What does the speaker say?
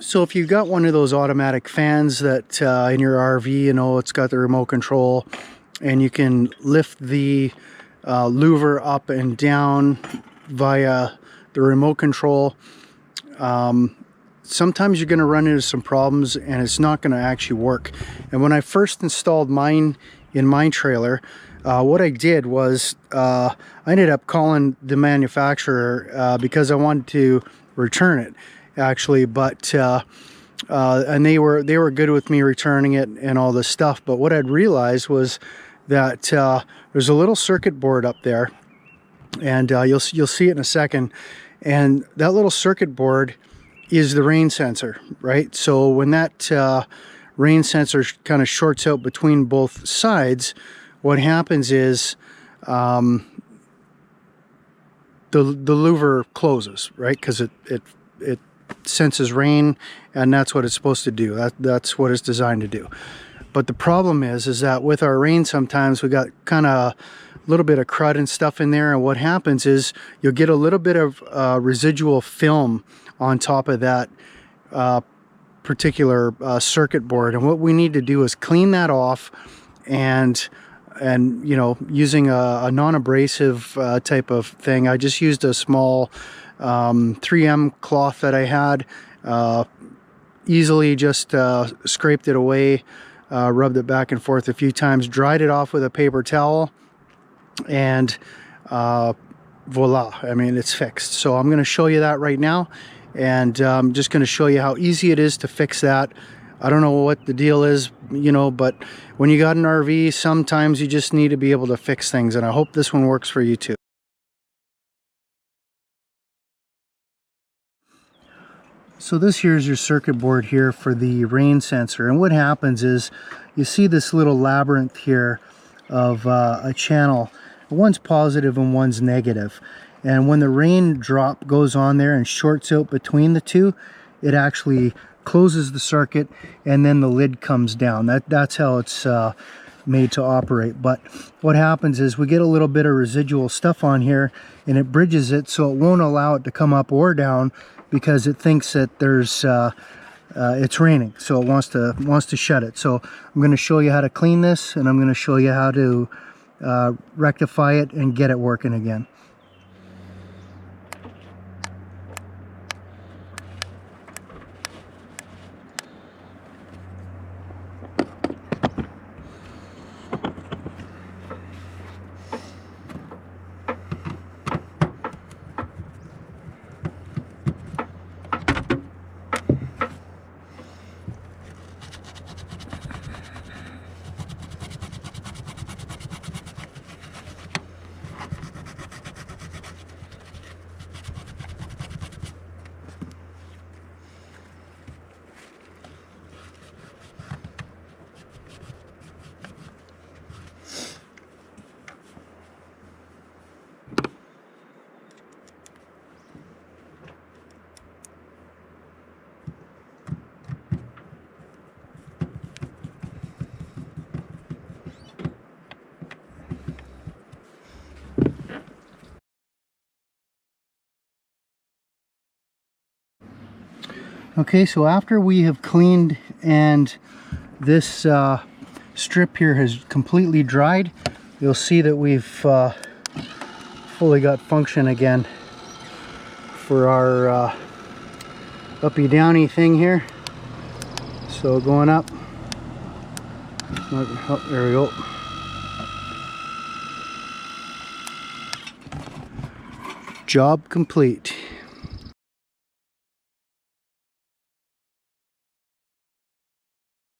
So if you've got one of those automatic fans that in your RV, you know, it's got the remote control and you can lift the louver up and down via the remote control, sometimes you're going to run into some problems and it's not going to actually work. And when I first installed mine in my trailer, what I did was I ended up calling the manufacturer because I wanted to return it actually, but and they were good with me returning it and all this stuff. But what I'd realized was that there's a little circuit board up there, and you'll see it in a second, and that little circuit board is the rain sensor, right? So when that rain sensor kind of shorts out between both sides, what happens is the louver closes, right? Because it senses rain, and that's what it's supposed to do. That's what it's designed to do. But the problem is that with our rain, sometimes we got kind of a little bit of crud and stuff in there, and what happens is you'll get a little bit of residual film on top of that particular circuit board. And what we need to do is clean that off, and you know, using a non-abrasive type of thing. I just used a small 3M cloth that I had, easily just scraped it away, rubbed it back and forth a few times, dried it off with a paper towel, and voila, I mean, it's fixed. So I'm going to show you that right now, and I'm just going to show you how easy it is to fix that. I don't know what the deal is, you know, but when you got an RV, sometimes you just need to be able to fix things, and I hope this one works for you too. So this here is your circuit board here for the rain sensor, and what happens is you see this little labyrinth here of a channel. One's positive and one's negative, and when the rain drop goes on there and shorts out between the two, it actually closes the circuit, and then the lid comes down. That's how it's made to operate. But what happens is we get a little bit of residual stuff on here, and it bridges it so it won't allow it to come up or down, because it thinks that there's it's raining, so it wants to shut it. So I'm going to show you how to clean this, and I'm going to show you how to rectify it and get it working again. Okay, so after we have cleaned and this strip here has completely dried, you'll see that we've fully got function again for our uppy downy thing here. So going up, oh, there we go. Job complete.